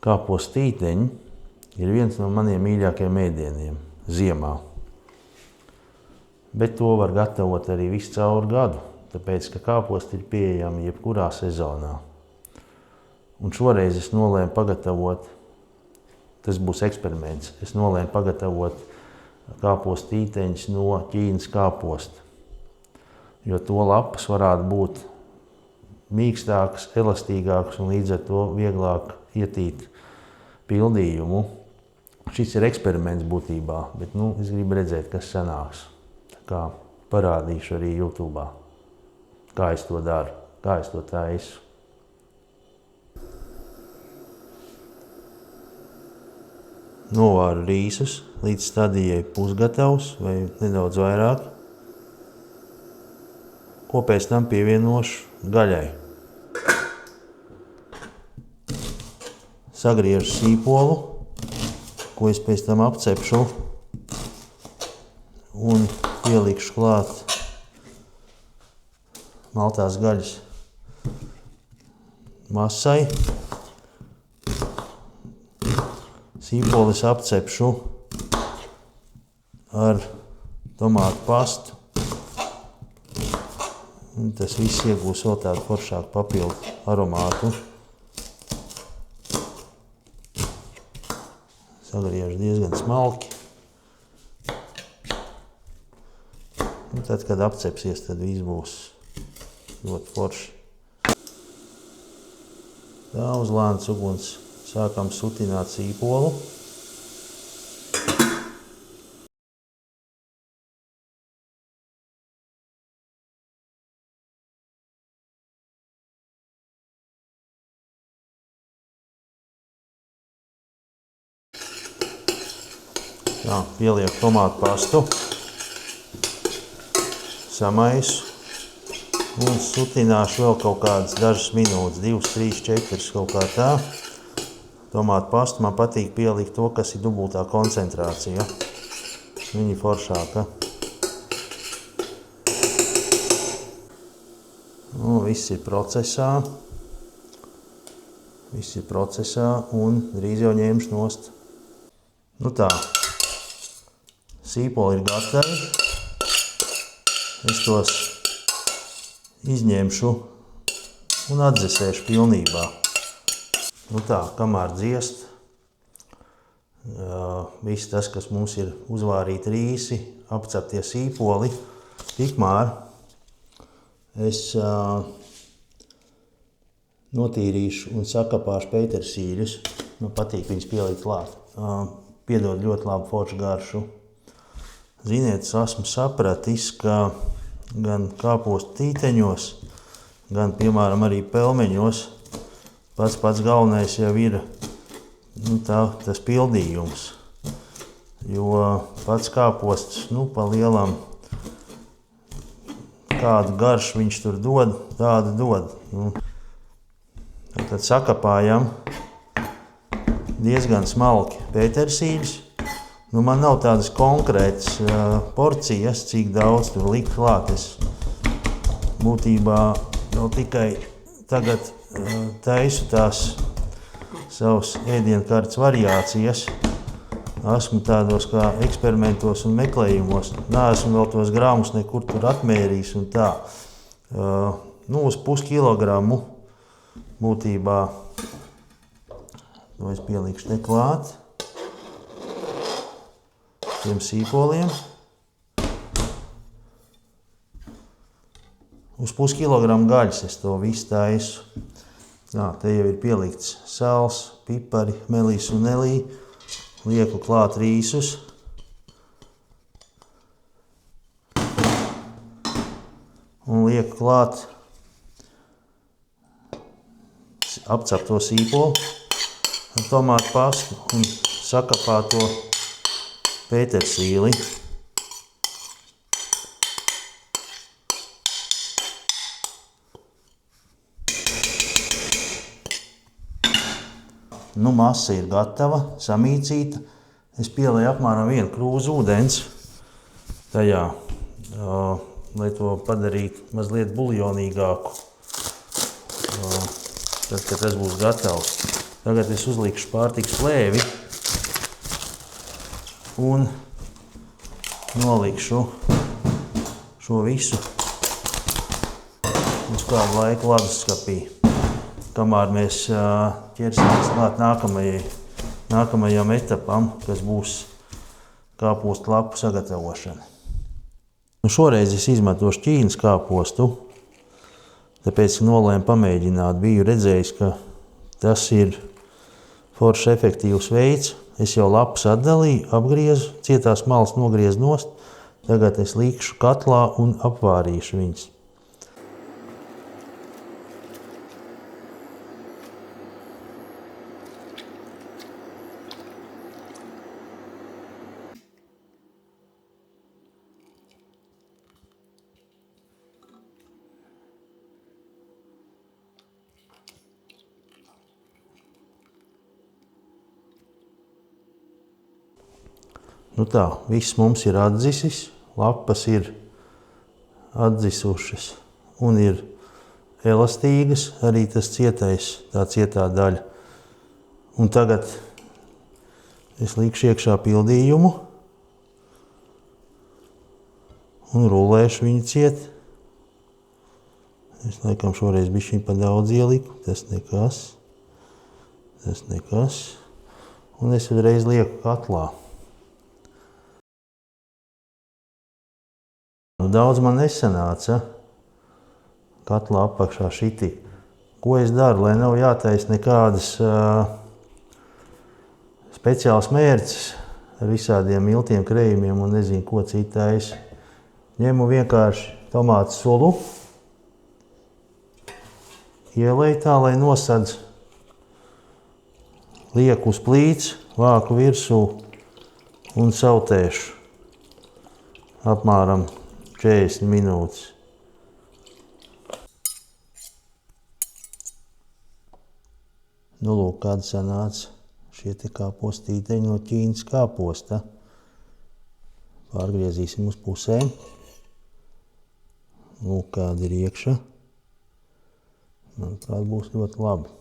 Kāpostīteņi ir viens no maniem mīļākajiem ēdieniem ziemā. Bet to var gatavot arī visu cauri gadu, tāpēc, ka kāposti ir pieejami jebkurā sezonā. Un šoreiz es nolēmu pagatavot, tas būs eksperiments, es nolēmu pagatavot kāpostīteņus no Ķīnas kāposta, jo to lapas varētu būt mīkstākas, elastīgākas un līdz ar to vieglāk ietīt pildījumu. Šis ir eksperiments būtībā, bet es gribu redzēt, kas sanāks. Tā kā parādīšu arī YouTube, kā es to daru, kā es to taisu. Novāru rīsus līdz stadijai pusgatavs vai nedaudz vairāk, ko pēc tam pievienošu gaļai. Sagriežu sīpolu, ko es pēc tam apcepšu un pielikšu klāt maltās gaļas masai. Sīpolis apcepšu ar tomātu pastu. Un tas viss iegūs vēl tādu foršāku papildu aromātu. Sagriežu diezgan smalki. Un tad, kad apcepsies, tad viss būs ļoti forši. Tā uz lēnas uguns sākam sutināt sīpolu. Tā, pielieku tomātu pastu, samaisu un sutināšu vēl kaut kādas dažas minūtes, 2, 3, 4, kaut kā tā. Tomātu pastu man patīk pielikt to, kas ir dubultā koncentrācija. Viņa ir foršāka. Viss ir procesā. Viss ir procesā un drīz jau ņemšu nost. Tā. Sīpoli ir gatavi. Es tos izņemšu un atdzesēšu pilnībā. Tā, kamēr dziest, viss tas, kas mums ir uzvārīti rīsi, apceptie sīpoli, tikmēr es notīrīšu un sakapāšu petersīļus. Man patīk viņus pielikt klāt. Piedod ļoti labu foršu garšu. Ziniet, es esmu sapratis, ka gan kāpostu tīteņos, gan, piemēram, arī pelmeņos pats galvenais jau ir tas pildījums. Jo pats kāposts, pa lielam, kādu garšu viņš tur dod, tādu dod. Tad sakapājam diezgan smalki petersīļus. Man nav tādas konkrētas porcijas, cik daudz tur likt klāt. Es būtībā jau tikai tagad taisu tās savas ēdienkartes variācijas. Esmu tādos kā eksperimentos un meklējumos. Neesmu vēl tos gramus nekur tur atmērījis un tā. Uz puskilogramu būtībā. To es pielikšu te klāt. Tiem sīpoliem. Uz puskilogramu gaļas es to visu taisu. Te jau ir pielikts sāls, pipari, melis un nelī. Lieku klāt rīsus. Un lieku klāt apcepto sīpolu ar tomātu pastu un sakapāto petersīli. Masa ir gatava, samīcīta. Es pielieju apmēram 1 krūzu ūdens tajā, lai to padarītu mazliet buljonīgāku. Tad, kad tas būs gatavs. Tagad es uzlikšu pārtikas plēvi un nolikšu šo visu uz kādu laiku leduskapī, kamēr mēs ķersimies klāt nākamajam etapam, kas būs kāpostu lapu sagatavošana. Šoreiz es izmantošu Ķīnas kāpostu, tāpēc nolēmu pamēģināt. Biju redzējis, ka tas ir foršs efektīvs veids. Es jau lapus atdalīju, apgriezu, cietās malas nogriezu nost. Tagad es likšu katlā un apvārīšu viņas. Nu tā, viss mums ir atdzisis, lapas ir atdzisušas un ir elastīgas, arī tas cietais, tā cietā daļa. Un tagad es likšu iekšā pildījumu un rulēšu viņu ciet. Es laikam šoreiz bišķiņ pa daudz ieliku, tas nekas. Un es uzreiz lieku katlā. Daudz man nesanāca katlā apakšā šitī. Ko es daru, lai nav jātaisa nekādas speciāls mērces ar visādiem miltiem, krējumiem un nezinu, ko citais. Ņemu vienkārši tomātu sulu, ielēju tā, lai nosadz, lieku uz plīts, vāku virsū un sautēšu apmēram 40 minūtes. Nu, lūk, kāda sanāca šie te kāpostīteņi no Ķīnas kāposta. Pārgriezīsim uz pusēm. Lūk, kāda ir iekša. Manuprāt, būs ļoti labi.